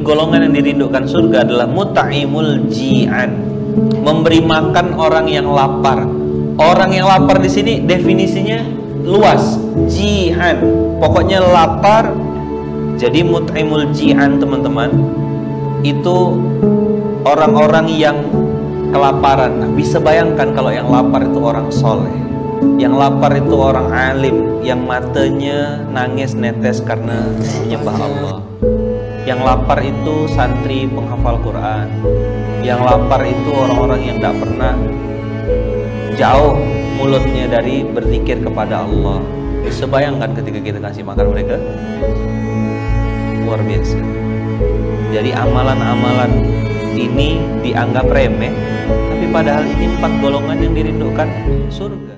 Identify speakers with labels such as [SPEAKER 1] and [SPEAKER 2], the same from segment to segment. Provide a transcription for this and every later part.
[SPEAKER 1] golongan yang dirindukan surga adalah mut'imul ji'an, memberi makan orang yang lapar. Orang yang lapar di sini definisinya luas, ji'an, pokoknya lapar. Jadi mut'imul ji'an teman-teman, itu orang-orang yang kelaparan. Nah, bisa bayangkan kalau yang lapar itu orang soleh, yang lapar itu orang alim, yang matanya nangis netes karena menyembah Allah. Yang lapar itu santri penghafal Quran. Yang lapar itu orang-orang yang tidak pernah jauh mulutnya dari berzikir kepada Allah. Bisa bayangkan ketika kita kasih makan mereka, luar biasa. Jadi amalan-amalan ini dianggap remeh, tapi padahal ini 4 golongan yang dirindukan surga.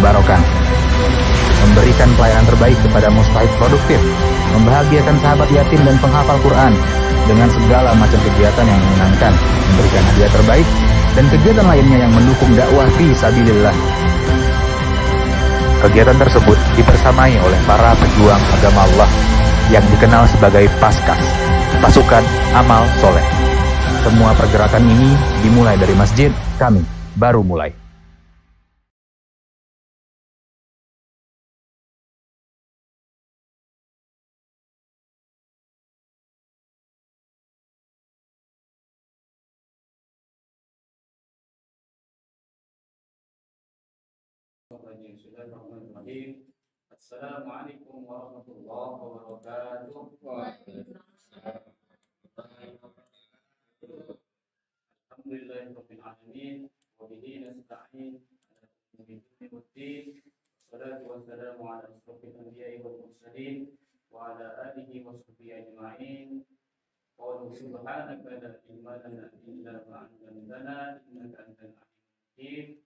[SPEAKER 2] Barokah, memberikan pelayanan terbaik kepada mustahik produktif, membahagiakan sahabat yatim dan penghafal Quran dengan segala macam kegiatan yang menyenangkan, memberikan hadiah terbaik, dan kegiatan lainnya yang mendukung dakwah fi sabilillah. Kegiatan tersebut dibersamai oleh para pejuang agama Allah yang dikenal sebagai Paskas, Pasukan Amal Soleh. Semua pergerakan ini dimulai dari masjid kami, baru mulai.
[SPEAKER 3] Assalamualaikum warahmatullahi wabarakatuh. العالمين وبه نستعين على أمور الدين والدين والصلاة والسلام على أشرف الأنبياء والمرسلين وعلى آله وصحبه أجمعين. قالوا سبحانك لا علم لنا إلا ما علمتنا إنك أنت العليم الحكيم.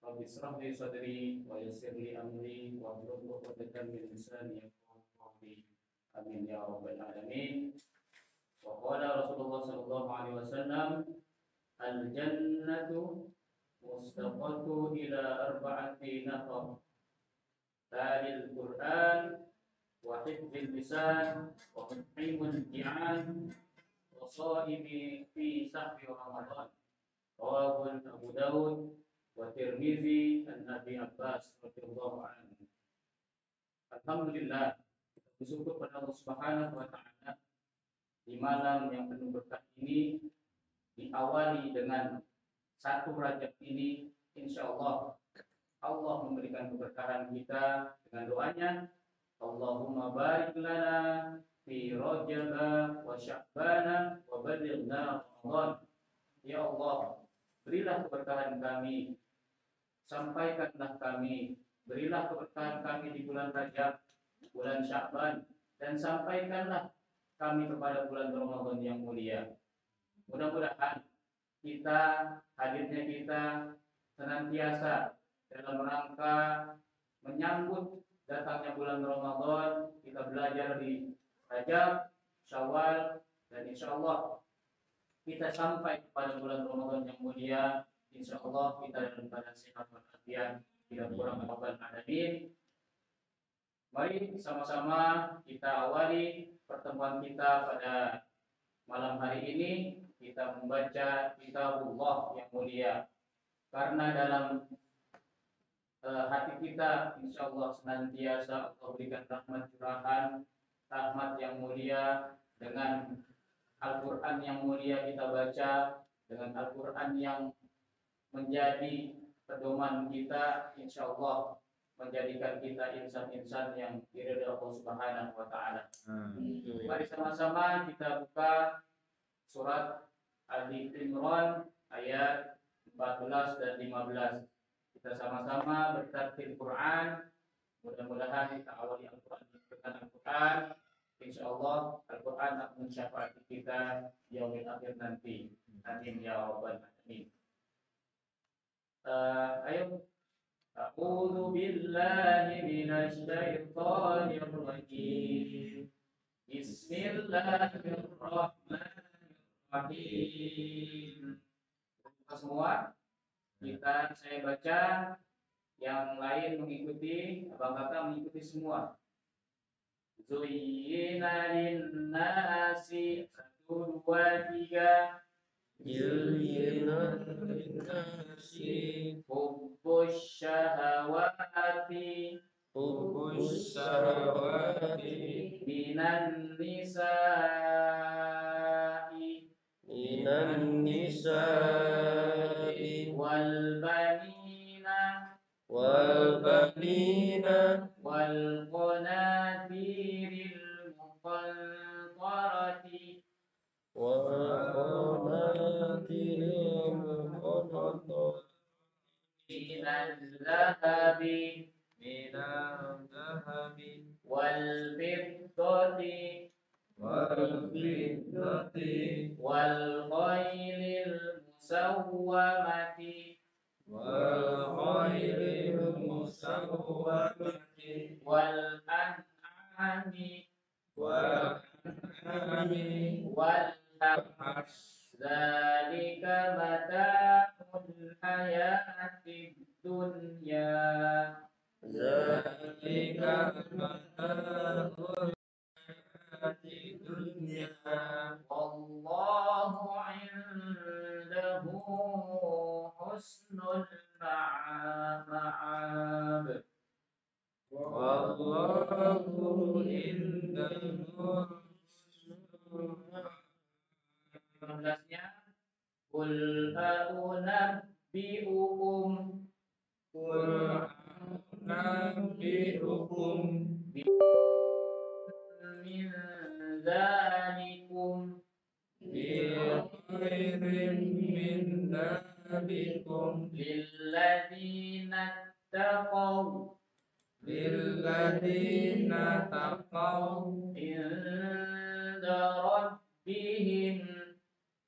[SPEAKER 3] رب اشرح لي صدري ويسر لي أمري واحلل عقدة من لساني يفقهوا قولي آمين يا رب العالمين. وقال رسول الله صلى الله عليه وسلم الجنة مستقرة إلى 4 نفر تالي القرآن وحفظ اللسان ومطعم الجيعان وصائم في سحر رمضان. رواه أبو داود والترمذي عن أبي عباس رضي الله عنه. Alhamdulillah, kita bersyukur pada Allah Subhanahu wa taala di malam yang penuh berkah ini, diawali dengan 1 Rajab ini, insya Allah Allah memberikan keberkahan kita dengan doanya, Allahumma barik lana fi Rajab wa Sya'ban wa ballighna Ramadan. Ya Allah, berilah keberkahan kami, sampaikanlah kami, berilah keberkahan kami di bulan Rajab, bulan Sya'ban, dan sampaikanlah kami kepada bulan Ramadan yang mulia. Mudah-mudahan hadirnya kita senantiasa dalam rangka menyambut datangnya bulan Ramadan. Kita belajar di Rajab, Syawal, dan insya Allah kita sampai kepada bulan Ramadan yang mulia. Insya Allah kita dalam keadaan sehat walafiat, tidak kurang apa-apa alamin. Mari sama-sama kita awali pertemuan kita pada malam hari ini. Kita membaca kitabullah yang mulia, karena dalam hati kita insya Allah senantiasa Allah berikan rahmat curahan, rahmat yang mulia. Dengan Al-Quran yang mulia kita baca, dengan Al-Quran yang menjadi pedoman kita, insya Allah menjadikan kita insan-insan yang diridhoi Allah Subhanahu wa taala. Mari sama-sama kita buka surat Ali Imran ayat 14 dan 15. Kita sama-sama bertartil Quran. Mudah-mudahan kita awali Al-Quran dengan Al-Quran. Insya Allah Al-Quran akan mensyafaati kita di yaumil akhir nanti. Amin ya rabbal alamin. Ayo. A'udzu billahi minasy syaithanir rajim. Bismillahirrahmanirrahim. Kita semua, saya baca, yang lain mengikuti, Abang Kakak mengikuti semua. Zuyyina linnasi 1, 2, 3.
[SPEAKER 4] Zuyyina linnasi
[SPEAKER 3] Hubbus syahawati minan nisa'i wal banina wal qanatiril muqantarati minal zahabi wal fiddati wal khaylil musawwamati wal an'ami wal harth. Dzalika mata'ul hayatid dunya. Wallahu 'indahu husnul ma'ab.
[SPEAKER 4] Wallahu indahu
[SPEAKER 3] 15-nya Qul a'unabbi'ukum min dzalikum
[SPEAKER 4] bi khairin min bikum
[SPEAKER 3] lilladzina taqaw
[SPEAKER 4] lilladzina taqaw
[SPEAKER 3] inda rabbihim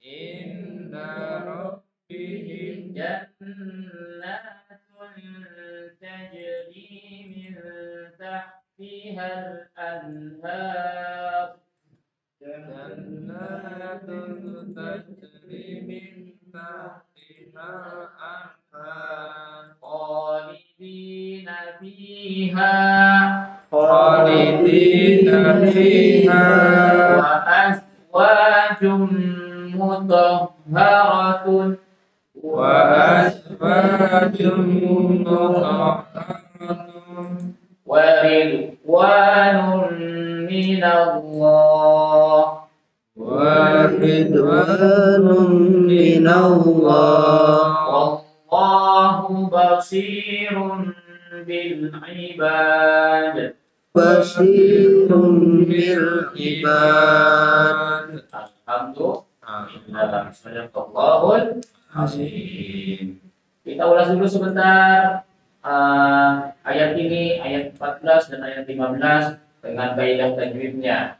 [SPEAKER 4] inda rabbihim
[SPEAKER 3] jannatun tajri min tahtihal anhar
[SPEAKER 4] jannatun tajri min tahtiha al-anhar
[SPEAKER 3] khalidina fiha
[SPEAKER 4] khalidina fiha
[SPEAKER 3] wa azwajum mutahharatun
[SPEAKER 4] wa azwajum mutahharatun
[SPEAKER 3] wa ridwanun minallah
[SPEAKER 4] wa ridwanun minallah
[SPEAKER 3] wallahu basirun bil ibad.
[SPEAKER 4] basirun bil ibad.
[SPEAKER 3] Alhamdulillah. Sadaqallahul azim. Kita ulas dulu sebentar ayat ini, ayat 14 dan ayat 15 dengan kaidah tajwidnya.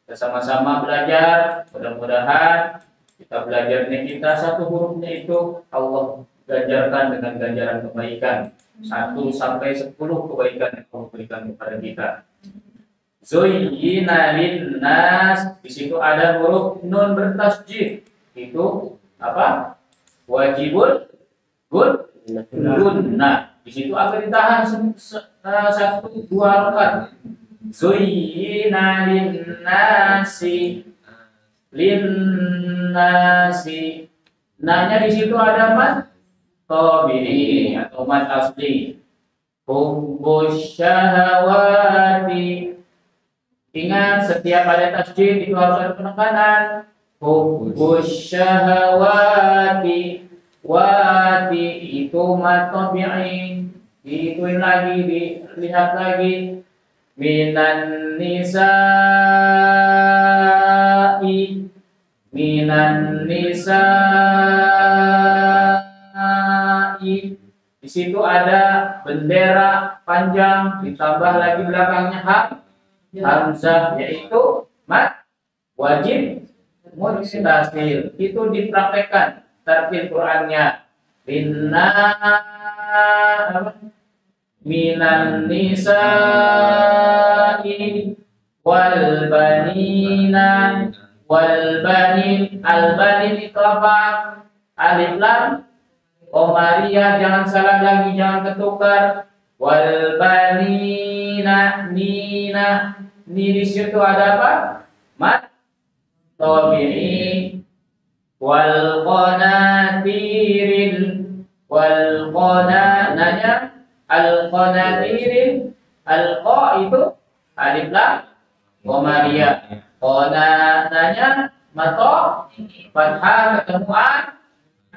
[SPEAKER 3] Kita sama-sama belajar, mudah-mudahan kita belajarnya kita satu hurufnya itu Allah ganjarkan dengan ganjaran kebaikan 1 sampai 10 kebaikan yang Allah berikan kepada kita. Zuyyina linnas, di situ ada huruf nun bertasjid. Itu apa? Wajibul gunnah. Di situ agar ditahan 1-2 rakaat. Zuyyina linnasi. Nanya di situ ada mat tabiri atau mat asli. Hubbus syahawati. Ingat setiap ada tasjid itu harus ada penekanan. Hubbus syahawati. Wati itu mat tabi'i. Diituin lagi, dilihat lagi. Minan nisa'i. Di situ ada bendera panjang ditambah lagi belakangnya hamzah, yaitu mat wajib muttasil. Itu dipraktekkan tartil Qur'annya. Minan nisa'i wal banina wal banin. Al banin itu apa? Alif lam Qamariyah, jangan salah lagi, jangan ketukar. Wal banina nina. Ni di situ ada apa? Mat tabi'i. Wal qanatiril nanya al qanatiril. Al qa itu alif lam Qamariyah. Qana nanya mato fathah ketemu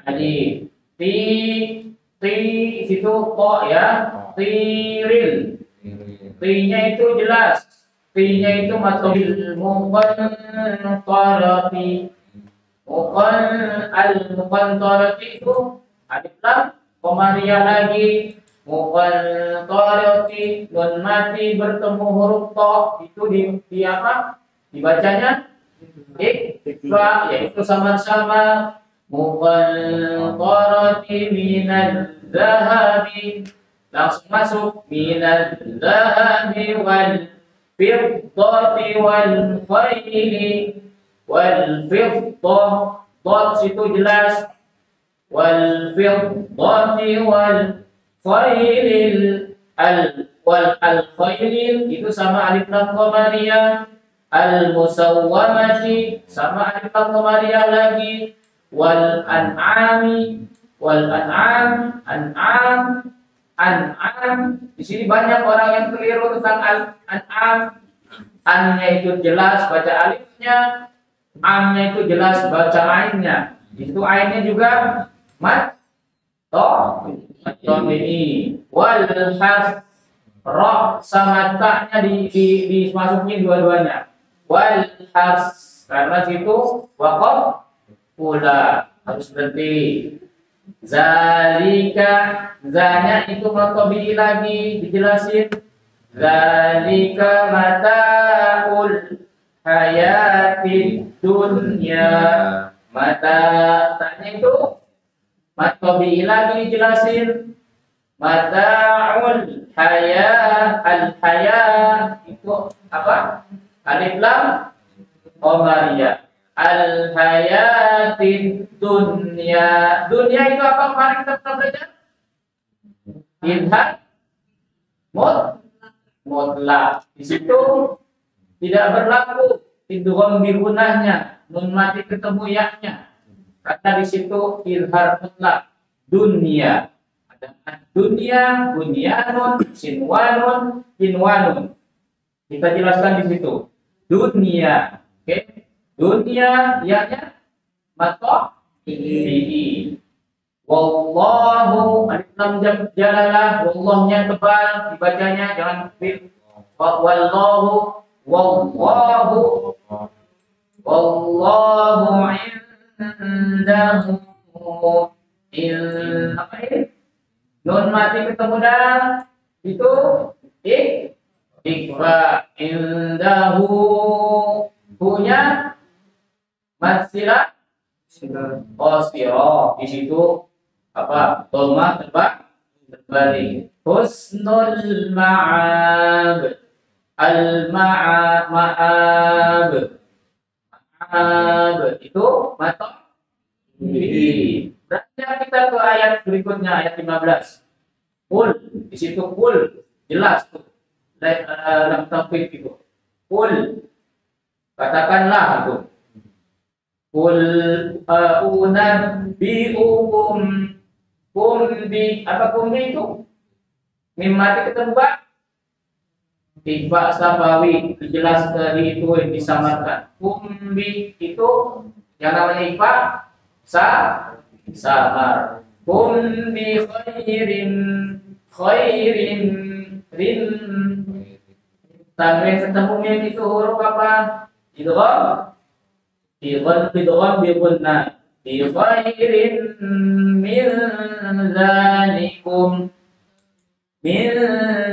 [SPEAKER 3] alif. Ti situ ko ya. Tiril. Ti-nya itu jelas. Ti-nya itu matul muqantarati. Al-muqantarati itu alif lam Qamariyah lagi. Muqantarati nun mati bertemu huruf to, itu di apa? Dibacanya ikfa, yaitu sama-sama. Muqantarati minal zahabi. Langsung masuk. Minal zahabi wal fiddati wal khayli. Wal fiddah, dot situ jelas. Wal fiddati wal khaylil. Al khaylil itu sama alif lam Qamariyah. Al musawwamati sama alif lam Qamariyah lagi. Wal an'ami. Wal an'am. Di sini banyak orang yang keliru tentang an'am. An-nya itu jelas baca alifnya, am-nya itu jelas baca ainnya. Itu ainnya juga mat tabi'i. Wal harf ra sama ta-nya dimasukin dua-duanya. Wal harf karena situ waqaf pula harus berhenti. Zalika, zanya itu matobi lagi dijelasin. Zalika mataul hayatid dunya. Mata tanya itu matobi lagi dijelasin. Mataul al-haya itu apa? Alif lam qamariyah. Al-hayatid dunya. Dunia itu apa? Mari kita belajar. Idhar mutlak. Di situ tidak berlaku idgham bi gunahnya, nun mati ketemu yaknya. Karena di situ idhar mutlak. Dunia. Ada dunia, bunyanun, sinwanun, kinwanun. Kita jelaskan di situ. Dunia. Oke. Dunia yaknya matoh bihi. Wallahu alif lam jalalah, wallahnya tebal dibacanya, jangan fil. Wallahu indahu apa ini? Nun mati ketemu dah itu ikfa indahu punya masila qasira. Di situ apa? Dhamma terbalik. Husnul ma'ab. Ma'ab itu mata bihi. Berarti kita ke ayat berikutnya, ayat 15. Qul, di situ qul jelas tuh dalam tauhid itu. Qul, katakanlah itu. Qul unabbiukum bi apa bi itu? Mimati ketembak. Tiba sabawi dijelas dari itu yang disamarkan. Kumbi itu yang namanya ifa samar. Kumbi khairin rin. Tanwin ketemu mim itu huruf apa? Idgham. Idgham bi gunna. Bi khairin min dzalikum. Min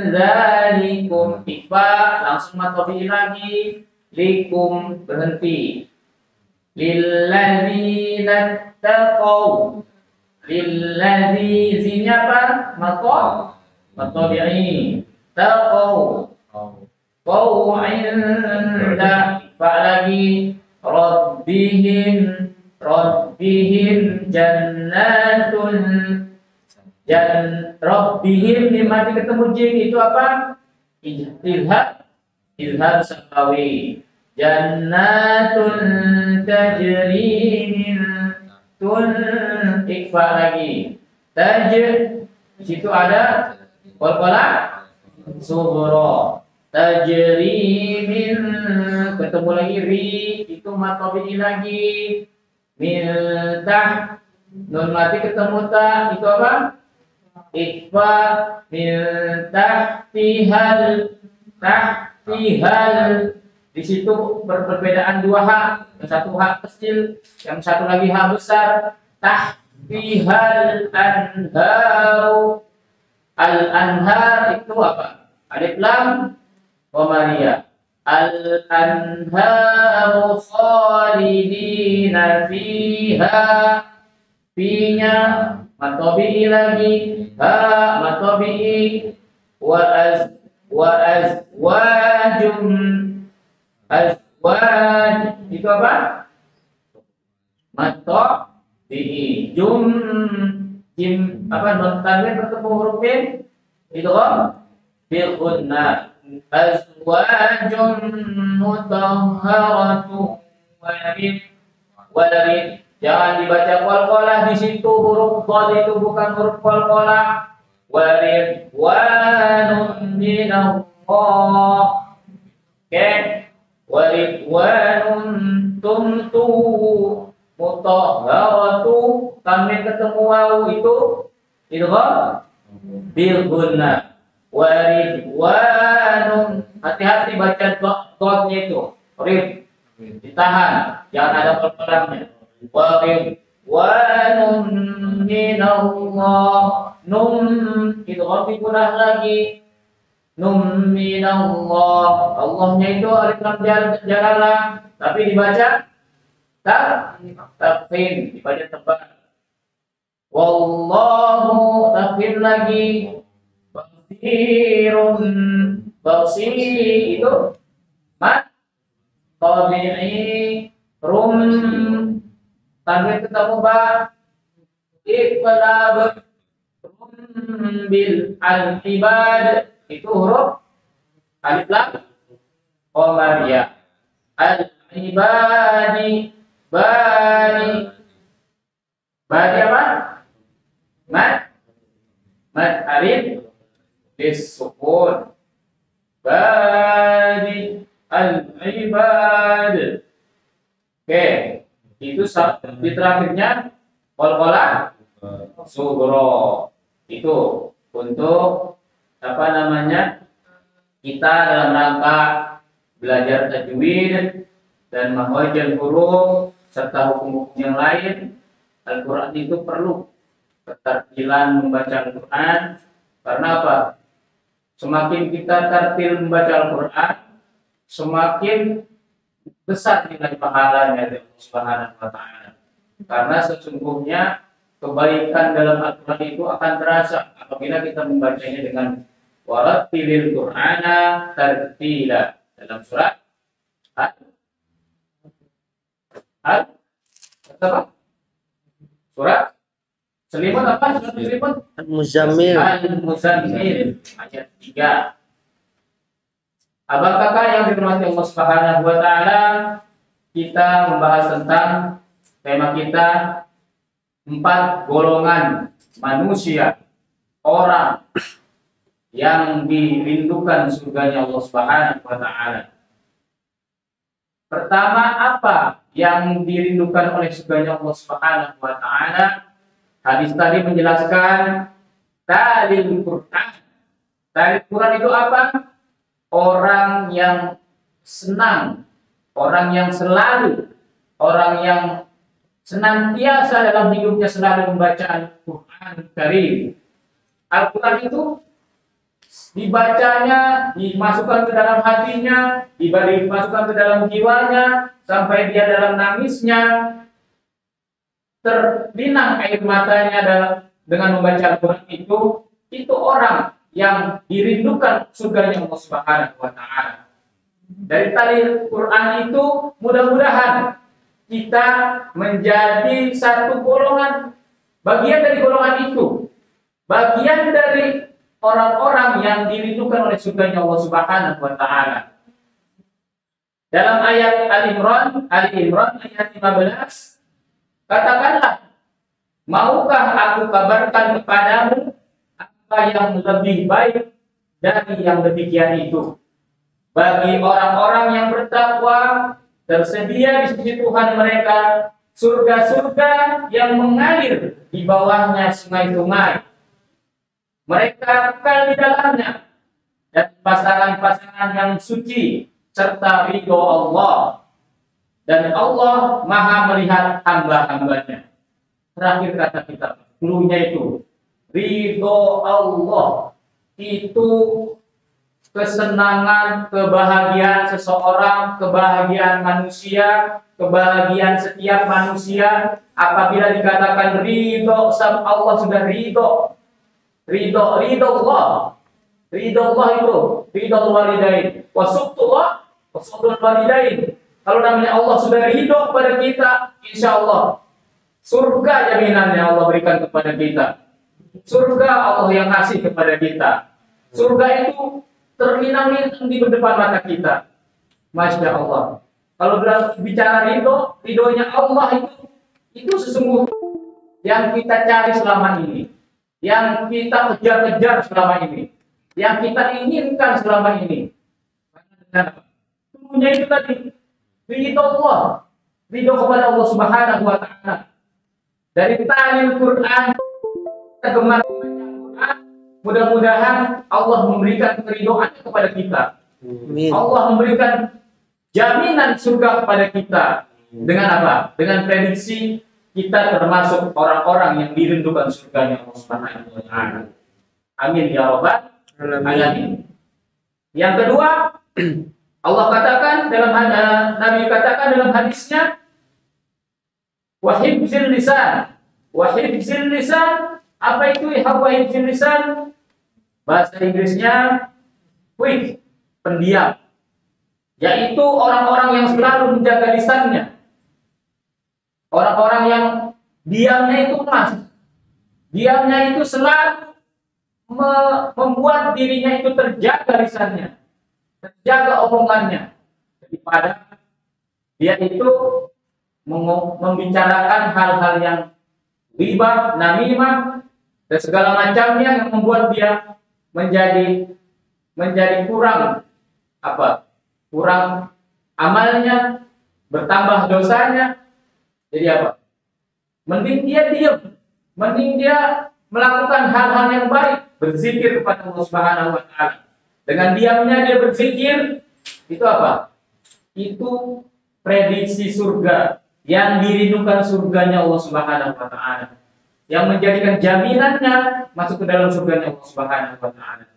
[SPEAKER 3] dzalikum ikfa langsung matobi lagi, likum berhenti. Lilladzina taqaw. Lilladzi zinya apa? Matobi'i. Taqaw. Qaw inda ikfa lagi. Rabbihim jannatun. Dan Rabbihim dimati ketemu jim itu apa? Ilhad samawi. Jannatun tajri min tun ikfa lagi. Di situ ada qalqalah sughra. Tajri min ketemu lagi ri itu matobi lagi. Min nun mati ketemu ta itu apa? Ikfa min tahtihal. Di situ perbedaan dua hak, yang satu hak kecil, yang satu lagi hak besar. Tahtihal anharu. Al anhar itu apa? Alif lam qamariyah. Al anharu khalidina fiha. Finya matobi lagi, ha matobi wa azwajum azwaj itu apa? Matobi jum apa non tanwin bertemu huruf mim itu bil gunna. Azwajum mutahharatu warid. Jangan dibaca qalqalah di situ, huruf dhad itu bukan huruf qalqalah. Waridwanun minallah. Oke. Waridwanun tumtu mutahharatu. Tanwin ketemu wawu itu idgham bil gunna. Waridwanun. Hati-hati baca dotnya itu. Rid. Ditahan. Jangan ada qalqalahnya. wa nun minallah. Nun itu dipunah lagi. Nun minallah. Allahnya itu alif lam jalalah, tapi dibaca tafkhim, dibaca tebal. Wallahu tafkhim lagi. Basirun, basir itu mat tabi'i rum tanwin ketemu ba iqlab rum bil al ibad itu huruf alif lam qamariyah. Al ibadi bani apa? Mad alif bisukun bani al-ibad. Oke, itu di terakhirnya qalqalah sughra. Itu untuk apa namanya? Kita dalam rangka belajar tajwid dan makhrijul huruf serta hukum-hukum yang lain. Al-Qur'an itu perlu ketartilan membaca Al-Qur'an. Karena apa? Semakin kita tartil membaca Al-Qur'an, semakin besar nilai pahalanya dari Allah Subhanahu wa taala. Karena sesungguhnya kebaikan dalam Al-Qur'an itu akan terasa apabila kita membacanya dengan warattilil Qur'ana tartila. Dalam surat Surat Selimut apa? Surat Selimut
[SPEAKER 4] Muzammil.
[SPEAKER 3] Al-Muzammil ayat 3. Abang-kakak yang dirahmati Allah Subhanahu wa taala, kita membahas tentang tema kita 4 golongan manusia, orang yang dirindukan surganya Allah Subhanahu wa taala. Pertama, apa yang dirindukan oleh surganya Allah Subhanahu wa taala? Hadis tadi menjelaskan talil Quran. Talil Quran itu apa? Orang yang senang, orang yang selalu, orang yang senantiasa dalam hidupnya selalu membaca Al-Quran Karim. Al-Quran itu dibacanya, dimasukkan ke dalam hatinya, dimasukkan ke dalam jiwanya, sampai dia dalam nangisnya terlinang air matanya dengan membaca Al-Quran itu orang yang dirindukan surganya Allah Subhanahu wa taala. Dari tali Quran itu mudah-mudahan kita menjadi satu golongan, bagian dari golongan itu, bagian dari orang-orang yang dirindukan oleh surganya Allah Subhanahu wa taala. Dalam ayat Ali Imran ayat 15, katakanlah, maukah aku kabarkan kepadamu apa yang lebih baik dari yang demikian itu? Bagi orang-orang yang bertakwa, tersedia di sisi Tuhan mereka surga-surga yang mengalir di bawahnya sungai-sungai. Mereka kekal di dalamnya, dan pasangan-pasangan yang suci serta ridho Allah. Dan Allah maha melihat hamba-hambanya. Terakhir kata kita, cluenya itu ridho Allah. Itu kesenangan, kebahagiaan seseorang, kebahagiaan manusia, kebahagiaan setiap manusia. Apabila dikatakan ridho, Allah sudah ridho. Ridho Allah. Ridho Allah itu ridho walidain. Wasubtullah, wasubtul walidain. Kalau namanya Allah sudah ridho kepada kita, insya Allah surga jaminannya Allah berikan kepada kita. Surga Allah yang kasih kepada kita. Surga itu terlinang-linang di depan mata kita. Masya Allah. Kalau bicara ridho, ridhonya Allah itu sesungguhnya yang kita cari selama ini, yang kita kejar-kejar selama ini, yang kita inginkan selama ini. Sesungguhnya itu tadi ridho Allah, ridho kepada Allah Subhanahu wa taala. Dari ta'lim Quran, kita gemar membaca Quran, mudah-mudahan Allah memberikan keridhaan kepada kita. Amin. Allah memberikan jaminan surga kepada kita. Dengan apa? Dengan prediksi kita termasuk orang-orang yang dirindukan surganya Allah Subhanahu wa taala. Amin ya rabbal alamin. Yang kedua, Allah katakan Nabi katakan dalam hadisnya, wahibzil lisan. Wahibzil lisan, apa itu wahibzil lisan? Bahasa Inggrisnya quick, pendiam. Yaitu orang-orang yang selalu menjaga lisannya. Orang-orang yang diamnya itu emas. Diamnya itu selalu membuat dirinya itu terjaga lisannya, terjaga omongannya, daripada dia itu membicarakan hal-hal yang riba, namimah, dan segala macamnya yang membuat dia menjadi kurang amalnya, bertambah dosanya. Jadi apa? Mending dia diam, mending dia melakukan hal-hal yang baik, berzikir kepada Allah Subhanahu wa taala. Dengan diamnya dia berzikir, itu apa? Itu prediksi surga, yang dirindukan surganya Allah Subhanahu wa taala, yang menjadikan jaminannya masuk ke dalam surganya Allah Subhanahu wa taala.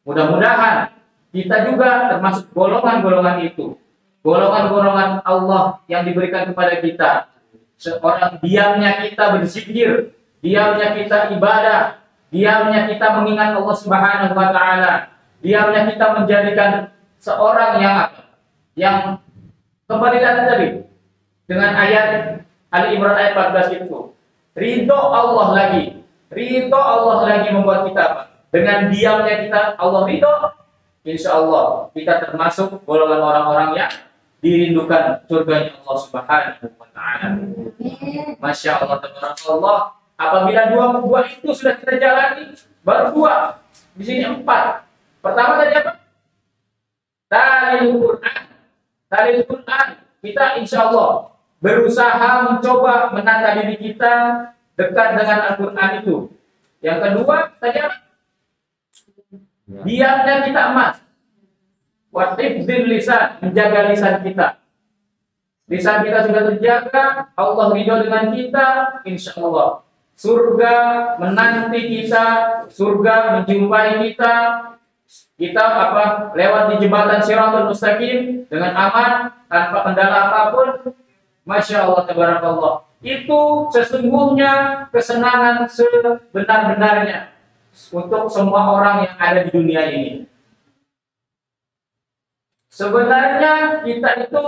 [SPEAKER 3] Mudah-mudahan kita juga termasuk golongan-golongan itu, golongan-golongan Allah yang diberikan kepada kita. Seorang diamnya kita berzikir, diamnya kita ibadah, diamnya kita mengingat Allah Subhanahu wa taala, diamnya kita menjadikan seorang yang kembali tadi dengan ayat Ali Imran ayat 14 itu. Ridho Allah lagi membuat kita apa? Dengan diamnya kita Allah ridho, insya Allah kita termasuk golongan orang-orang yang dirindukan surganya Allah Subhanahu wa taala. Masya Allah, tabarakallah. Apabila dua itu sudah kita jalani, baru dua. Di sini 4. Pertama tadi apa? Talil Quran. Kita insya Allah berusaha mencoba menata diri kita dekat dengan Al-Quran itu. Yang kedua tadi apa? Diamnya kita emas. Wahifdzil lisan, menjaga lisan kita. Lisan kita sudah terjaga, Allah ridho dengan kita, insya Allah. Surga menanti kita, surga menjumpai kita. Kita lewat di jembatan Shirathul Mustaqim dengan aman, tanpa kendala apapun. Masya Allah, tabarakallah. Itu sesungguhnya kesenangan sebenar-benarnya untuk semua orang yang ada di dunia ini. Sebenarnya kita itu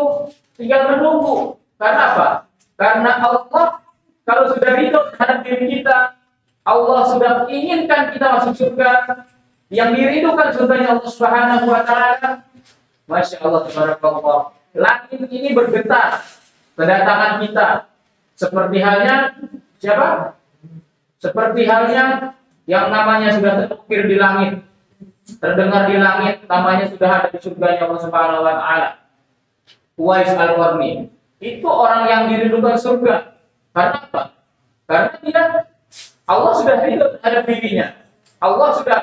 [SPEAKER 3] tinggal menunggu. Karena apa? Karena Allah kalau sudah ridho terhadap diri kita, Allah sudah inginkan kita masuk surga, yang dirindukan surganya Allah Subhanahu wa taala. Masya Allah, tabarakallah. Langit ini bergetar kedatangan kita. Seperti halnya siapa? Seperti halnya yang namanya sudah terukir di langit, terdengar di langit, namanya sudah ada di surganya Allah Subhanahu wa taala. Uwais Al-Qarni. Itu orang yang dirindukan surga. Karena apa? Karena dia Allah sudah ridho terhadap dirinya. Allah sudah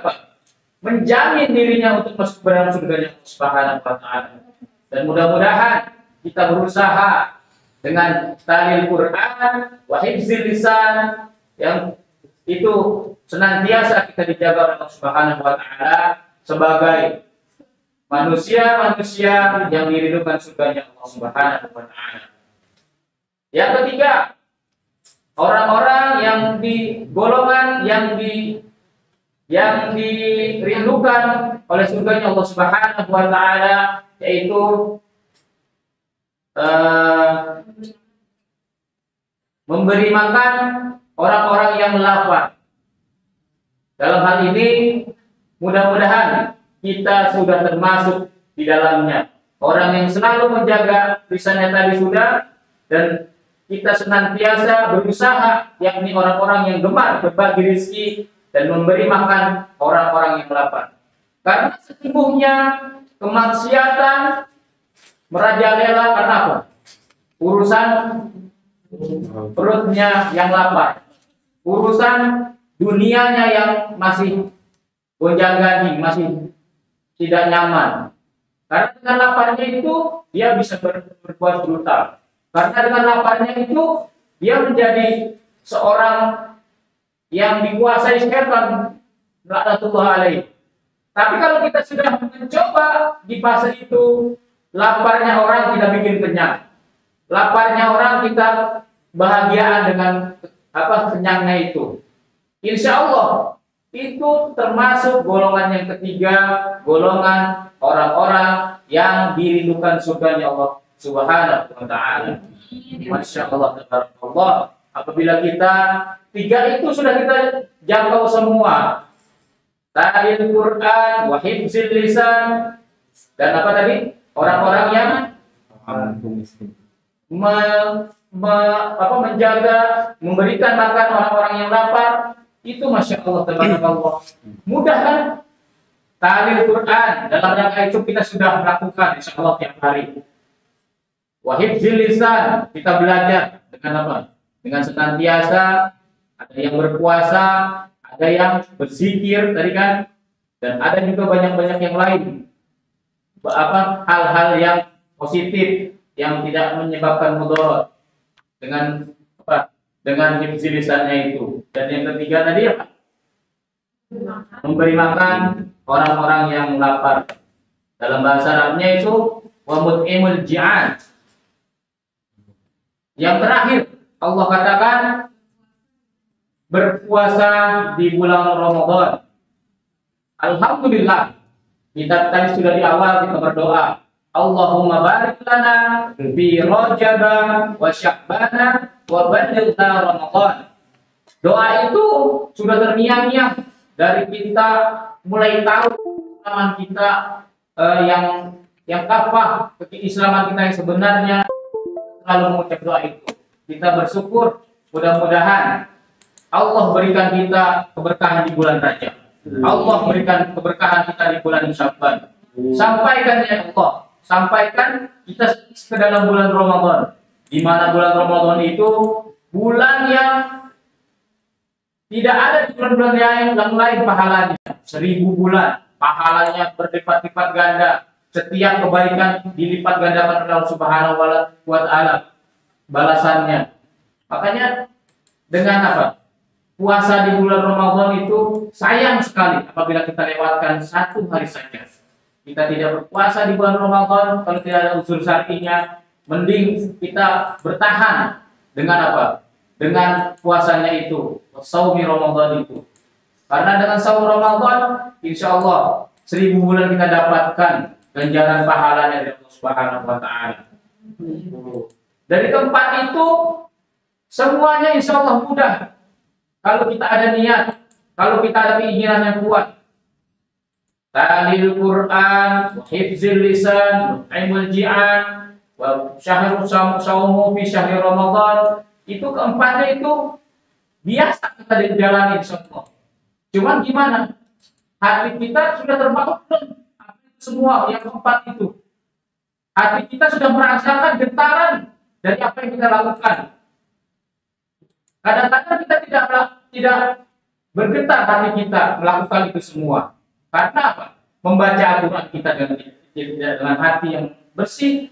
[SPEAKER 3] menjamin dirinya untuk masuk ke dalam surganya Allah Subhanahu wa taala. Dan mudah-mudahan kita berusaha dengan talil Quran, wa hifdzil lisan, yang itu senantiasa kita dijaga oleh Allah Subhanahu wa taala sebagai manusia-manusia yang dirindukan surganya Allah Subhanahu wa taala. Yang ketiga, orang-orang yang di golongan yang dirindukan oleh surganya Allah Subhanahu wa taala, yaitu memberi makan orang-orang yang lapar. Dalam hal ini mudah-mudahan kita sudah termasuk di dalamnya. Orang yang selalu menjaga lisannya tadi sudah, dan kita senantiasa berusaha, yakni orang-orang yang gemar berbagi rezeki dan memberi makan orang-orang yang lapar. Karena sesungguhnya kemaksiatan merajalela karena apa? Urusan perutnya yang lapar, urusan dunianya yang masih gonjang-ganjing, masih tidak nyaman. Karena dengan laparnya itu dia bisa berbuat brutal. Karena dengan laparnya itu dia menjadi seorang yang dikuasai setan, laknatullah alaih. Tapi kalau kita sudah mencoba di fase itu, laparnya orang tidak bikin kenyang. Laparnya orang kita bahagiaan dengan kenyangnya itu. Insya Allah itu termasuk golongan yang ketiga, golongan orang-orang yang dirindukan surganya Allah Subhanahu wa ta'ala. Masya Allah, tabarakallah. Apabila kita tiga itu sudah kita jangkau semua, ta'lil Quran, wa hifzil lisan, dan apa tadi? Orang-orang yang menjaga, memberikan makan orang-orang yang lapar, itu Masya Allah, tabarakallah. Mudah kan? Ta'lil Quran, dalam rangka itu kita sudah melakukan insya Allah tiap hari. Wa hifzil lisan, kita belajar dengan apa? Dengan senantiasa, ada yang berpuasa, ada yang berzikir tadi kan, dan ada juga banyak-banyak yang lain. Hal-hal yang positif yang tidak menyebabkan mudarat dengan dengan hifzil lisannya itu. Dan yang ketiga tadi apa? Memberi makan orang-orang yang lapar. Dalam bahasa Arabnya itu wa mut'imul ji'an. Yang terakhir Allah katakan berpuasa di bulan Ramadan. Alhamdulillah, kita tadi sudah di awal kita berdoa, Allahumma barik lana fi Rajab wa Sya'ban wa ballighna Ramadan. Doa itu sudah terngiang-ngiang dari kita mulai tahu keislaman kita yang kafah, keislaman kita yang sebenarnya, lalu mengucap doa itu. Kita bersyukur, mudah-mudahan Allah berikan kita keberkahan di bulan Rajab. Allah berikan keberkahan kita di bulan Sya'ban. Sampaikan ya Allah, sampaikan kita ke dalam bulan Ramadan. Di mana bulan Ramadan itu bulan yang tidak ada di bulan-bulan yang lain pahalanya. 1000 bulan pahalanya berlipat-lipat ganda. Setiap kebaikan dilipat gandakan oleh Allah Subhanahu wa ta'ala balasannya. Makanya dengan apa? Puasa di bulan Ramadan itu sayang sekali apabila kita lewatkan satu hari saja. Kita tidak berpuasa di bulan Ramadan kalau tidak ada unsur syar'inya, mending kita bertahan dengan apa? Dengan puasanya itu, saumi Ramadan itu. Karena dengan saum Ramadan, insya Allah 1000 bulan kita dapatkan ganjaran pahalanya dari Allah Subhanahu wa ta'ala. Dari tempat itu semuanya insya Allah mudah. Kalau kita ada niat, kalau kita ada keinginan yang kuat. Ta'lil Quran, hifzil lisan, ilmul ji'an, wa syahrul saumu fi syahri Ramadan. Itu keempatnya itu biasa kita dijalani insya Allah. Cuman gimana? Hati kita sudah terbangun semua yang keempat itu. Hati kita sudah merasakan getaran dari apa yang kita lakukan. Kadang-kadang kita tidak bergetar hati kita melakukan itu semua. Karena apa? Membaca Al-Quran kita dengan hati yang bersih.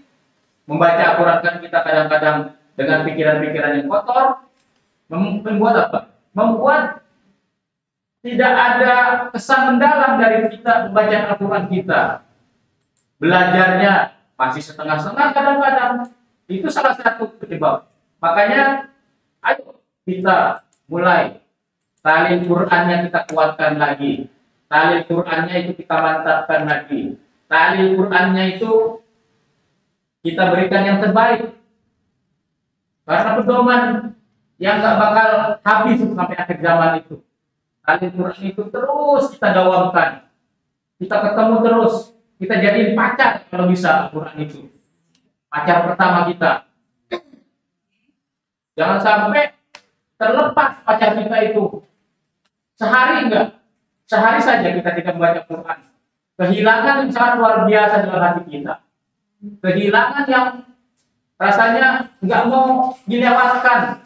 [SPEAKER 3] Membaca Al-Quran kan kita kadang-kadang dengan pikiran-pikiran yang kotor. Membuat apa? Membuat tidak ada kesan mendalam dari kita membaca Al-Quran kita. Belajarnya masih setengah-setengah kadang-kadang. Itu salah satu penyebab. Makanya ayo kita mulai tali Qur'annya kita kuatkan lagi. Tali Qur'annya itu kita mantapkan lagi. Tali Qur'annya itu kita berikan yang terbaik. Karena pedoman yang gak bakal habis sampai akhir zaman itu. Tali Qur'an itu terus kita dawamkan. Kita ketemu terus. Kita jadiin pacar kalau bisa Al-Quran itu. Pacar pertama kita. Jangan sampai terlepas pacar kita itu. Sehari enggak. Sehari saja kita tidak membaca Quran. Kehilangan yang sangat luar biasa dalam hati kita. Kehilangan yang rasanya enggak mau dilewatkan.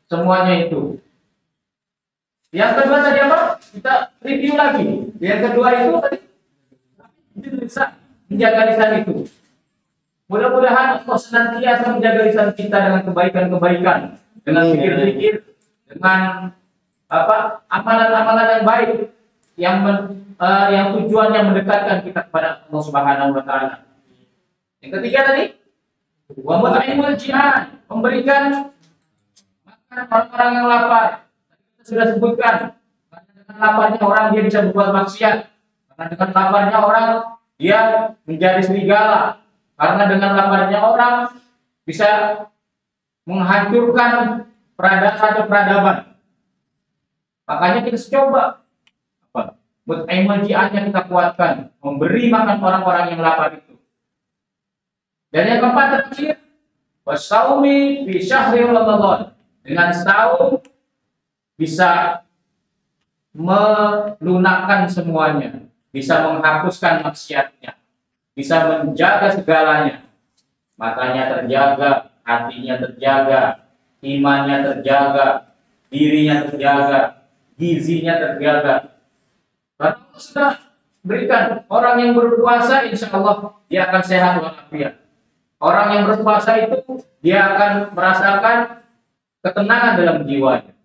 [SPEAKER 3] Semuanya itu. Yang kedua tadi apa? Kita review lagi. Yang kedua itu tadi bisa menjaga lisan itu. Mudah-mudahan Allah senantiasa menjaga lisan kita dengan kebaikan-kebaikan. dengan zikir-zikir, dengan amalan-amalan yang baik yang tujuannya mendekatkan kita kepada Allah Subhanahu wa taala. Yang ketiga tadi, wa mut'imul ji'an, memberikan makan orang-orang yang lapar. Kita sudah sebutkan, karena dengan laparnya orang dia bisa berbuat maksiat. Karena dengan laparnya orang dia menjadi serigala. Karena dengan laparnya orang bisa menghancurkan peradaban. Makanya kita coba mut'imul ji'annya kita kuatkan, memberi makan orang-orang yang lapar itu. Dan yang keempat terakhir, wasaumi fi syahri Ramadan. Dengan saum bisa melunakkan semuanya, bisa menghapuskan maksiatnya, bisa menjaga segalanya. Matanya terjaga, hatinya terjaga, imannya terjaga, dirinya terjaga, gizinya terjaga. Karena Allah sudah berikan orang yang berpuasa, insya Allah dia akan sehat walafiat. Orang yang berpuasa itu dia akan merasakan ketenangan dalam jiwanya.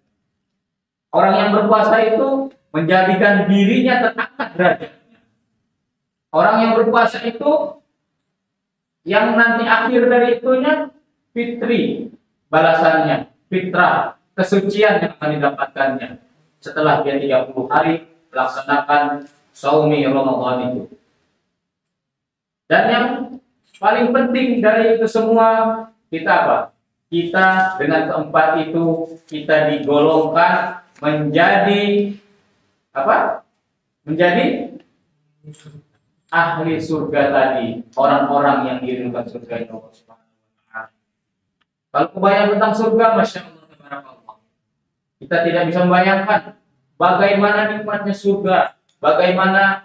[SPEAKER 3] Orang yang berpuasa itu menjadikan dirinya terangkat derajatnya. Orang yang berpuasa itu yang nanti akhir dari itunya fitri balasannya, fitrah, kesucian yang akan didapatkannya setelah dia 30 hari melaksanakan saumi Ramadan itu. Dan yang paling penting dari itu semua, kita apa? Kita dengan keempat itu kita digolongkan menjadi apa? Menjadi ahli surga tadi, orang-orang yang dirindukan surga Allah Subhanahu wa taala. Kalau kebayang tentang surga, masya Allah, tabarakallah. Kita tidak bisa membayangkan bagaimana nikmatnya surga, bagaimana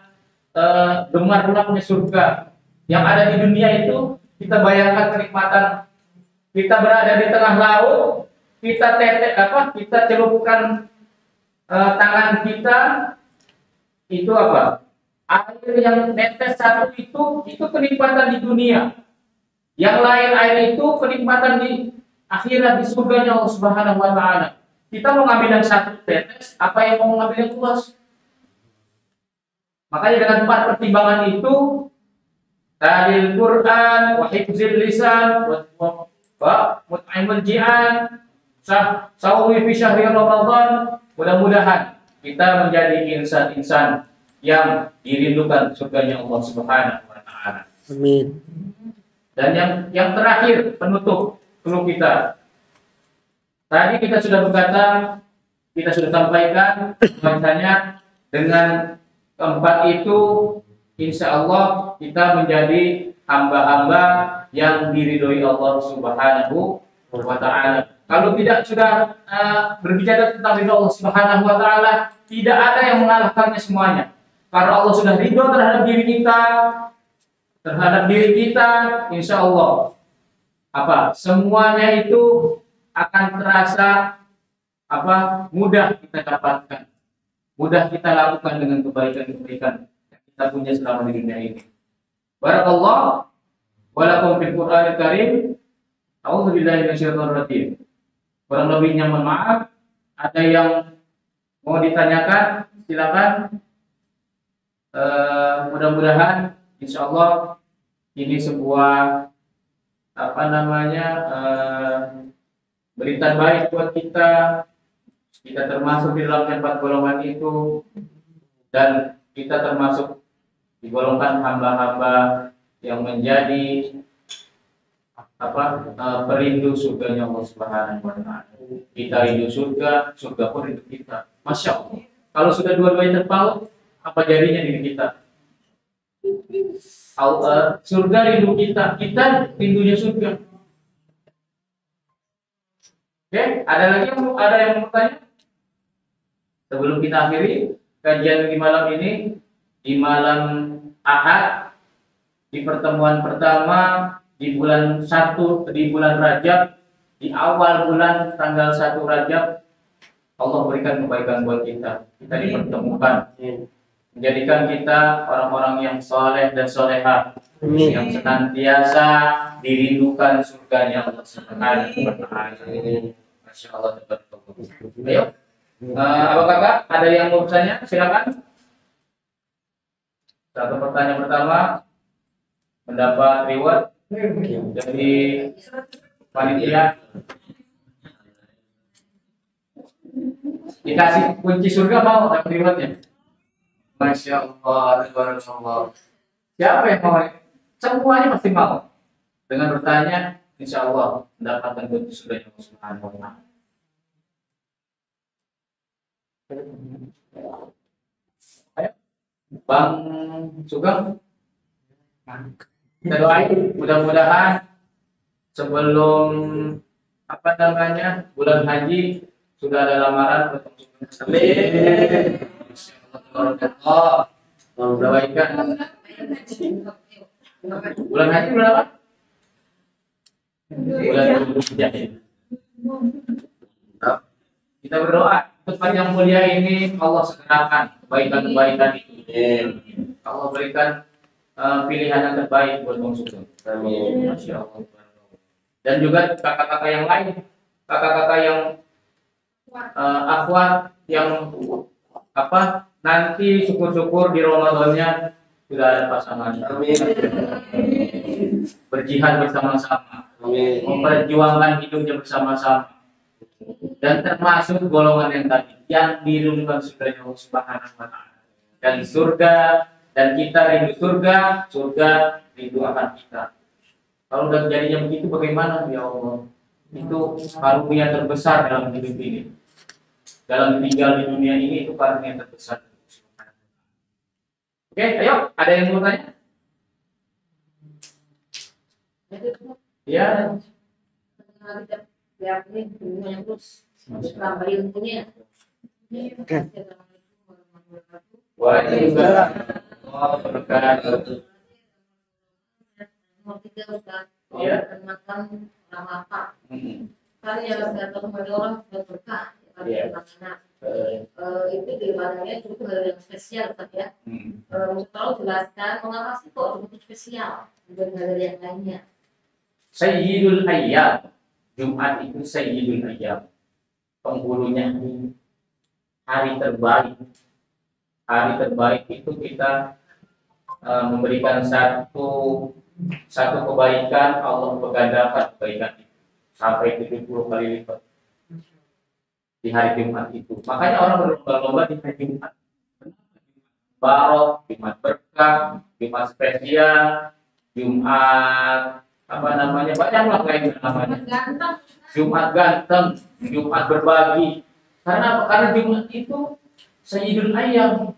[SPEAKER 3] gemar-gemarnya surga yang ada di dunia itu. Kita bayangkan kenikmatan kita berada di tengah laut, kita kita celupkan tangan kita, itu apa? Air yang netes satu itu kenikmatan di dunia. Yang lain air itu kenikmatan di akhirat, di surganya Allah Subhanahu wa taala. Kita mau ngambil yang satu tetes, apa yang mau ngambil yang luas? Makanya dengan 4 pertimbangan itu, talil Quran, wa hifzil lisan, wa mut'imul ji'an, saumi fi syahri Ramadan. Mudah-mudahan kita menjadi insan-insan yang dirindukan surganya Allah Subhanahu wa taala.
[SPEAKER 4] Amin.
[SPEAKER 3] Dan yang terakhir, penutup keluh kita. Tadi kita sudah berkata, kita sudah sampaikan bahwasanya dengan keempat itu insya Allah kita menjadi hamba-hamba yang diridhoi Allah Subhanahu wa taala. Kalau tidak sudah berbicara tentang ridho Allah Subhanahu wa taala, tidak ada yang mengalahkannya semuanya. Karena Allah sudah ridho terhadap diri kita, insya Allah semuanya itu akan terasa mudah kita dapatkan, mudah kita lakukan dengan kebaikan-kebaikan yang kita punya selama di dunia ini. Barakallah wa lakum fil Qur'anil Karim. A'udzubillahi minasyaitonir rajim. Kurang lebihnya mohon maaf. Ada yang mau ditanyakan, silakan. Mudah-mudahan insya Allah ini sebuah berita baik buat kita. Kita termasuk di dalam 4 golongan itu, dan kita termasuk digolongkan hamba-hamba yang menjadi perindu surganya Allah Subhanahu wa taala. Kita rindu surga, surga pun rindu kita. Masya Allah. Kalau sudah dua-duanya terpaut, apa jadinya diri kita? Surga rindu kita, kita rindunya surga. Oke, ada yang mau bertanya? Sebelum kita akhiri kajian di malam ini, di malam Ahad, di pertemuan pertama di bulan 1, di bulan Rajab, di awal bulan tanggal 1 Rajab, Allah berikan kebaikan buat kita. Kita dipertemukan, menjadikan kita orang-orang yang soleh dan solehah, yang senantiasa dirindukan surganya Allah Subhanahu wa taala. Masya Allah. Ayo, abang kakak, ada yang mau bertanya? Silakan. Satu pertanyaan pertama mendapat reward dari panitia. Dikasih kunci surga mau dapat rewardnya? Masya Allah, tabarakallah. Siapa yang mau? Semuanya pasti mau. Dengan bertanya, insya Allah mendapatkan kunci surga Allah Subhanahu wa Ta'ala. Ayo, Bang Sugeng, kita doain mudah-mudahan sebelum bulan haji sudah ada lamaran untuk Amin. Allah doakan. Bulan haji bulan apa? Bulan Zulhijjah. Kita berdoa tempat yang mulia ini Allah segerakan kebaikan-kebaikan itu. Allah berikan pilihan yang terbaik buat Bang Sugeng. Amin. Masya Allah. Dan juga kakak-kakak yang lain, kakak-kakak yang akhwat yang nanti syukur-syukur di Ramadannya sudah ada pasangan. Amin. Berjihad bersama-sama. Amin. Memperjuangkan hidupnya bersama-sama. Dan termasuk golongan yang tadi yang dirindukan surga Allah Subhanahu wa Ta'ala. Dan surga, dan kita rindu surga, surga rindu akan kita. Kalau udah jadinya begitu bagaimana ya Allah? Itu karunia terbesar dalam hidup ini. Dalam tinggal di dunia ini itu karunia terbesar. Oke, ayo, ada yang mau tanya? Ya. Waalaikumsalam. Ya.
[SPEAKER 5] Kan yang saya tahu orang berkah itu di mananya itu hal yang spesial kan ya. Kalau jelaskan mengapa sih kok begitu spesial dibanding yang lainnya?
[SPEAKER 3] Sayyidul Ayyam, Jumat itu Sayyidul Ayyam, penghulunya hari terbaik. Hari terbaik itu kita memberikan satu kebaikan, Allah menggandakan kebaikan itu sampai 70 kali lipat di hari Jumat itu. Makanya orang berlomba-lomba di hari Jumat. Barok, Jumat berkah, Jumat spesial, Jumat banyaklah kayak namanya. Jumat ganteng, Jumat berbagi. Karena apa? Karena Jumat itu Sayyidul Ayyam.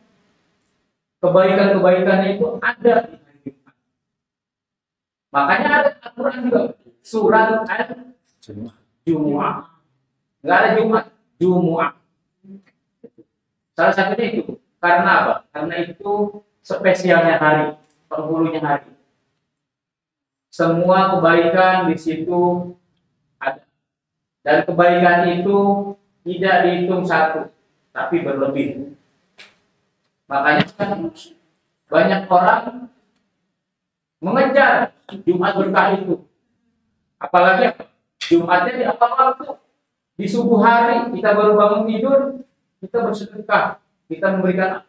[SPEAKER 3] Kebaikan-kebaikan itu ada di hari Jumat. Makanya ada Al-Quran juga, surat Al-Jumu'ah. Enggak ada Jumat, Jumu'ah. Salah satunya itu. Karena apa? Karena itu spesialnya hari, penghulunya hari. Semua kebaikan di situ ada. Dan kebaikan itu tidak dihitung satu, tapi berlebih. Makanya kan banyak orang mengejar Jumat berkah itu. Apalagi Jumatnya di awal waktu, di subuh hari kita baru bangun tidur, kita bersedekah, kita memberikan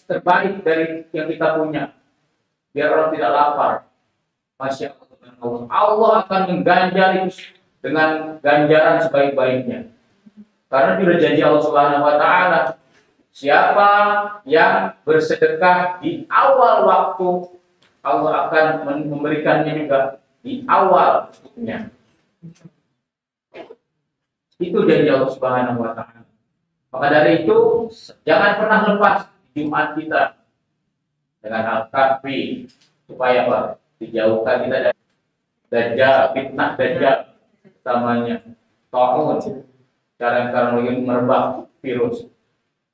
[SPEAKER 3] terbaik dari yang kita punya, biar orang tidak lapar. Masya Allah, Allah akan mengganjar itu dengan ganjaran sebaik-baiknya. Karena sudah janji Allah Subhanahu wa Ta'ala, siapa yang bersedekah di awal waktu, Allah akan memberikannya juga di awal waktunya. Itu janji Allah Subhanahu wa Ta'ala. Maka dari itu, jangan pernah lepas Jumat kita dengan Al-Kahfi, supaya apa? Dijauhkan kita dari Dajjal, fitnah Dajjal, utamanya taun, sekarang lagi merebak virus.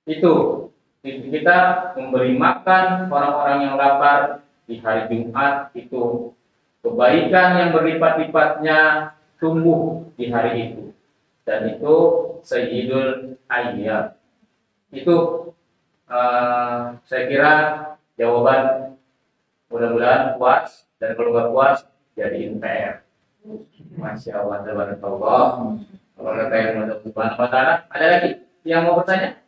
[SPEAKER 3] Itu kita memberi makan orang-orang yang lapar di hari Jumat, itu kebaikan yang berlipat-lipatnya tumbuh di hari itu, dan itu Sayyidul Ayyam. Itu saya kira jawaban, mudah-mudahan puas, dan kalau nggak puas jadiin PR. Masya Allah, tabarakallah. Kalau kata yang Subhanahu wa taala. Ada lagi yang mau bertanya?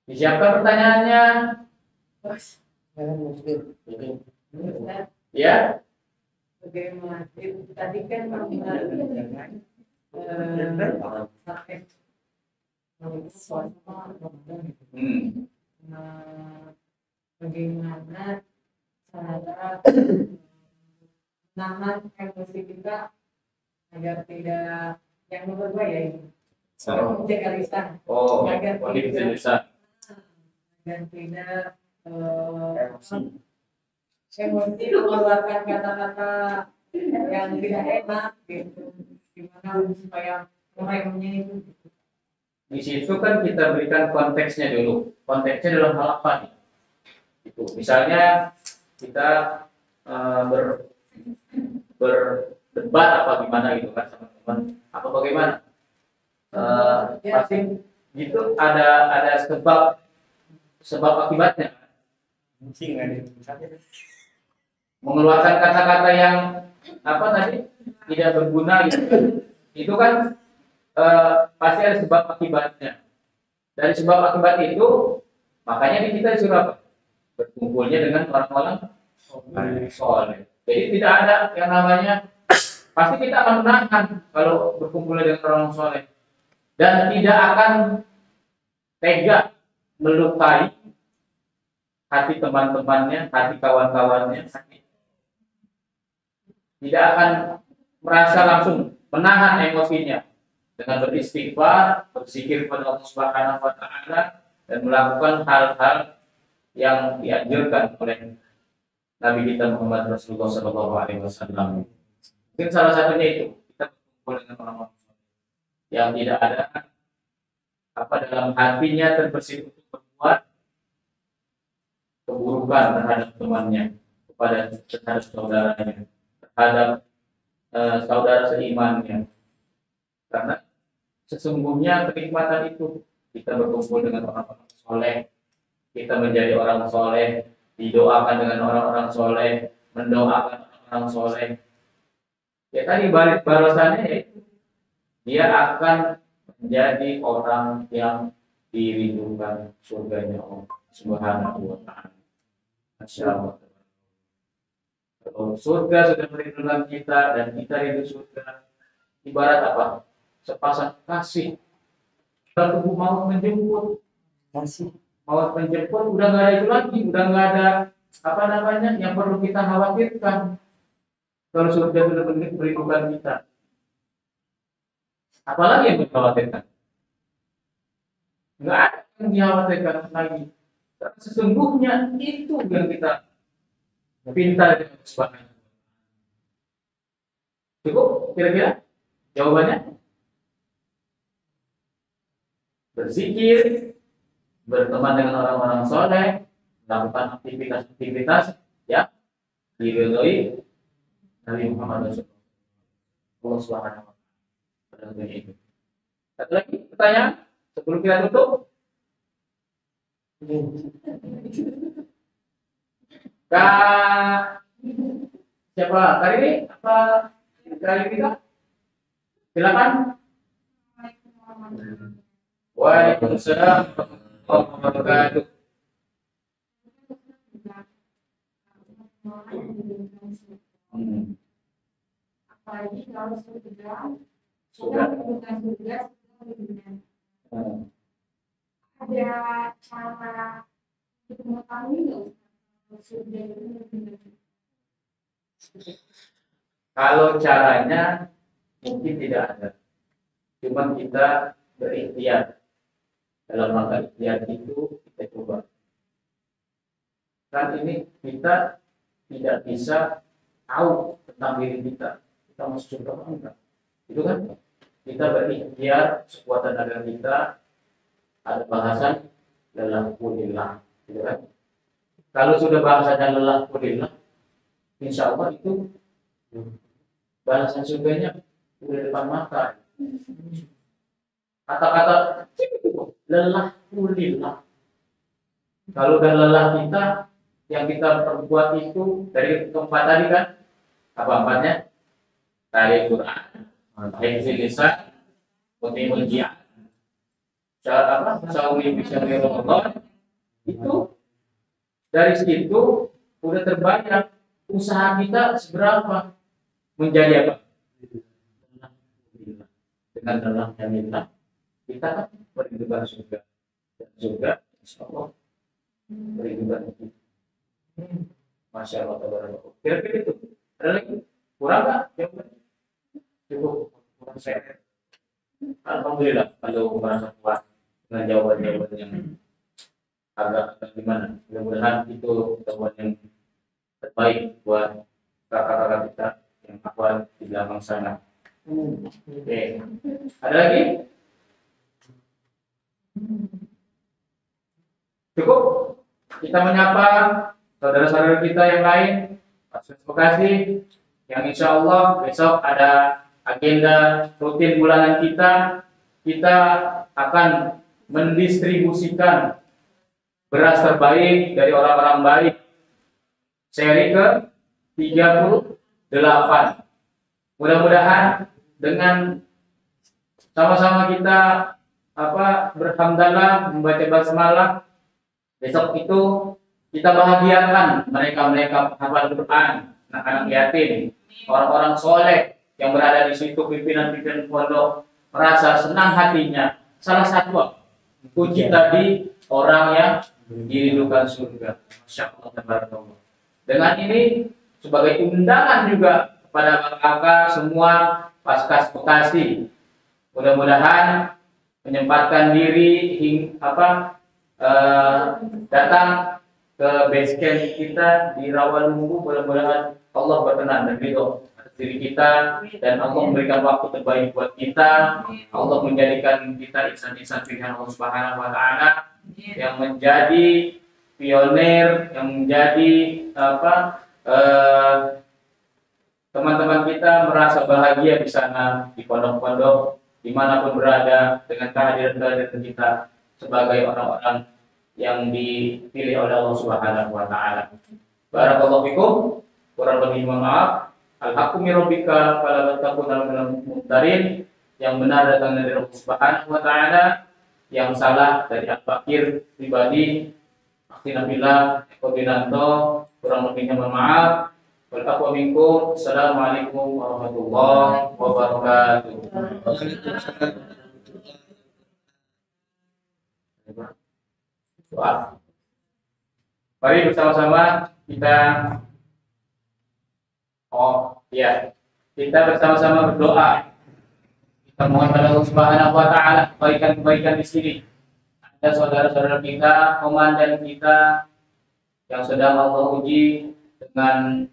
[SPEAKER 3] Disiapkan pertanyaannya. Ya.
[SPEAKER 6] Bagaimana tadi kan bagaimana cara menahan emosi kita agar tidak yang nomor 2 ya ini menjaga lisan agar tidak emosi mengeluarkan kata-kata yang tidak enak gitu, gimana supaya meremnya itu.
[SPEAKER 3] Di situ kan kita berikan konteksnya dulu. Konteksnya dalam hal apa nih? Itu misalnya kita berdebat apa gimana gitu kan sama teman apa bagaimana? Pasti gitu ada sebab akibatnya. Mengeluarkan kata-kata yang apa tadi tidak berguna gitu kan. Itu kan pasti ada sebab akibatnya. Dari sebab akibat itu makanya kita disuruh apa? Berkumpulnya dengan orang-orang soleh. Jadi tidak ada yang namanya pasti kita akan menahan kalau berkumpul dengan orang soleh dan tidak akan tega melukai hati teman-temannya, hati kawan-kawannya, tidak akan merasa langsung menahan emosinya dengan beristighfar, berzikir kepada Allah Subhanahu wa taala dan melakukan hal-hal yang dianjurkan oleh Nabi kita Muhammad Rasulullah SAW. Mungkin salah satunya itu kita berkumpul dengan orang-orang yang tidak ada apa dalam hatinya terbersih untuk berbuat keburukan terhadap temannya, terhadap saudaranya, terhadap saudara seimannya. Karena sesungguhnya kenikmatan itu kita berkumpul dengan orang-orang soleh, kita menjadi orang soleh, didoakan dengan orang-orang soleh, mendoakan orang soleh. Ya tadi balik balasannya yaitu dia akan menjadi orang yang dirindukan surganya Allah Subhanahu wa taala. Masya Allah. Kalau surga sudah merindukan kita dan kita rindu surga, ibarat apa? Sepasang kasih. Kalau tubuh mau menjemput, mau menjemput udah nggak ada itu lagi, udah nggak ada apa namanya yang perlu kita khawatirkan. Kalau surga sudah merindukan kita, apalagi yang dikhawatirkan? Nggak ada yang dikhawatirkan lagi. Tapi sesungguhnya itu yang kita pinta dengan Subhanahu. Cukup kira-kira jawabannya? Berzikir, berteman dengan orang-orang soleh, melakukan aktivitas-aktivitas yang diridhoi Nabi Muhammad Rasulullah SAW. Satu lagi pertanyaan sebelum kita tutup. Kak siapa? Karimi apa? Karimi kita? Silakan. Waalaikumsalam warahmatullahi wabarakatuh.
[SPEAKER 5] Apalagi kalau sudah menggunakan tugas ada cara untuk mengetahui nggak sudah
[SPEAKER 3] Kalau caranya mungkin tidak ada, cuma kita berikhtiar. Dalam rangka ikhtiar itu kita coba. Kan ini kita tidak bisa tahu tentang diri kita masuk surga atau enggak. Itu kan kita berikhtiar sekuat tenaga kita. Ada bahasan lelah kulillah, gitu kan? Kalau sudah bahasanya lelah kulillah, insya Allah itu balasan surganya udah depan mata. Kata-kata lelah kulillah. Kalau udah lelah kita, yang kita perbuat itu dari keempat tadi kan, apa empatnya? tari Quran, hifdzil lisan, mutimul ji'an, saumi fi syahri Ramadan. Itu dari situ udah terbayang usaha kita seberapa menjadi apa? Dengan dalamnya minta kita kan berindukan surga dan surga insyaallah berindukan kita. Masya Allah, tabarakallah. Kira-kira itu. Ada lagi? Kurang nggak? Cukup. Kurang saya. Alhamdulillah kalau merasa kuat dengan jawaban-jawaban yang agak gimana. Mudah-mudahan itu jawaban yang terbaik buat kakak-kakak kita yang akwal di belakang sana. Oke. Ada lagi? Cukup? Kita menyapa saudara-saudara kita yang lain. Terima kasih. Yang insya Allah besok ada agenda rutin bulanan kita. Kita akan mendistribusikan beras terbaik dari orang-orang baik. Seri ke 38. Mudah-mudahan dengan sama-sama kita berhamdalah, membaca basmalah, besok itu kita bahagiakan mereka penghafal Quran, anak-anak yatim, orang-orang soleh yang berada di situ, pimpinan-pimpinan pondok merasa senang hatinya. Salah satu kunci tadi orang yang dirindukan surga. Masya Allah, tabarakallah. Dengan ini sebagai undangan juga kepada kakak semua Paskas Bekasi, mudah-mudahan menyempatkan diri datang ke base camp kita di Rawalumbu. Mudah-mudahan Allah berkenan dan ridho atas diri kita dan Allah memberikan waktu terbaik buat kita. Allah menjadikan kita insan-insan pilihan Allah Subhanahu wa taala yang menjadi pionir, yang menjadi teman-teman kita merasa bahagia di sana, di pondok-pondok, dimanapun berada, dengan kehadiran kita sebagai orang-orang yang dipilih oleh Allah Subhanahu wa taala. Barakallahu fikum. Kurang lebih mohon maaf. Al-haqqu min rabbika fala takunanna minal mumtarin. Yang benar datang dari Allah Subhanahu wa taala, yang salah dari Al-Fakir pribadi. Akhirnya Kodinanto, kurang lebihnya mohon maaf. Wassalamualaikum warahmatullahi wabarakatuh. Doa. Mari bersama-sama kita kita bersama-sama berdoa. Kita mohon pada Allah Subhanahu wa taala kebaikan-kebaikan di sini. Ada saudara-saudara kita, komandan kita yang sedang Allah uji dengan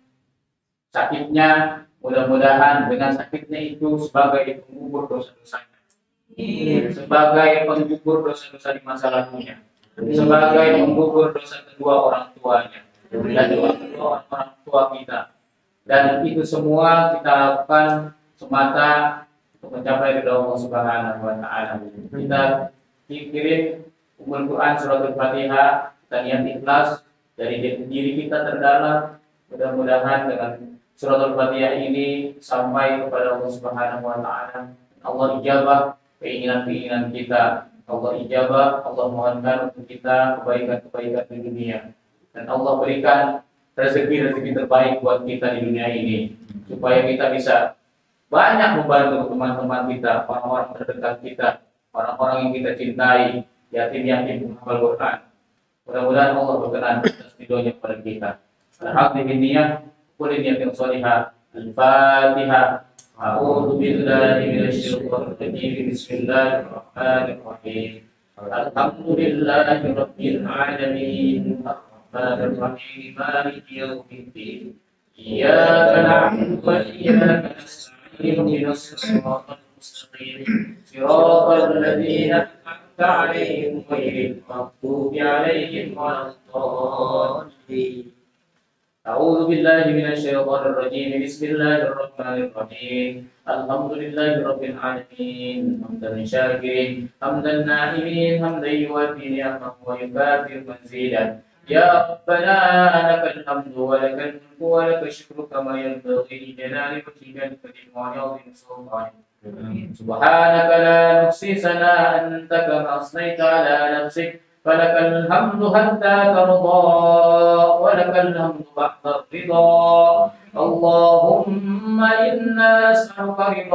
[SPEAKER 3] sakitnya, mudah-mudahan dengan sakitnya itu sebagai penggugur dosa-dosanya, sebagai penggugur dosa-dosa di masa lalunya, sebagai penggugur dosa kedua orang tuanya dan doa kedua orang tua kita. Dan itu semua kita lakukan semata untuk mencapai ridha Allah Subhanahu wa taala. Kita kirim Ummul Quran surat Al-Fatihah, kita niat ikhlas dari diri kita terdalam. Mudah-mudahan dengan surat Al-Fatihah ini sampai kepada Allah Subhanahu wa taala. Allah ijabah keinginan-keinginan kita. Allah ijabah, Allah mohonkan untuk kita kebaikan-kebaikan di dunia. Dan Allah berikan rezeki-rezeki terbaik buat kita di dunia ini, supaya kita bisa banyak membantu teman-teman kita, orang-orang terdekat kita, orang-orang yang kita cintai, yatim-yatim menghafal Quran. Mudah-mudahan Allah berkenan atas ridhonya kepada kita. Alhamdulillah, kulli niyatin shalihah. Al-Fatihah. A'udzu billahi minasyaitonir rajim. Bismillahirrahmanirrahim. Alhamdulillahi rabbil alamin. Ar-Rahmanir-Rahim. Maliki yaumiddin. Iyyaka na'budu wa iyyaka nasta'in. Ihdinas siratal mustaqim. Siratal ladzina an'amta 'alaihim ghairil maghdubi 'alaihim waladdallin. A'udzu billahi minasy syaithanir rajim. Bismillahirrahmanirrahim. Alhamdulillahirabbil alamin. Hamdan syakirin, hamdan na'imin, hamdan yuwafi ni'amahu wa yukafi'u mazidah. يا ربنا لك الحمد ولك الملك ولك الشكر كما ينبغي لجلال وجهك الكريم وعظيم سلطانك. سبحانك لا نحصي ثناء أنت كما أثنيت على نفسك، فلك الحمد حتى ترضى ولك الحمد بعد الرضا. اللهم إنا نسألك رضا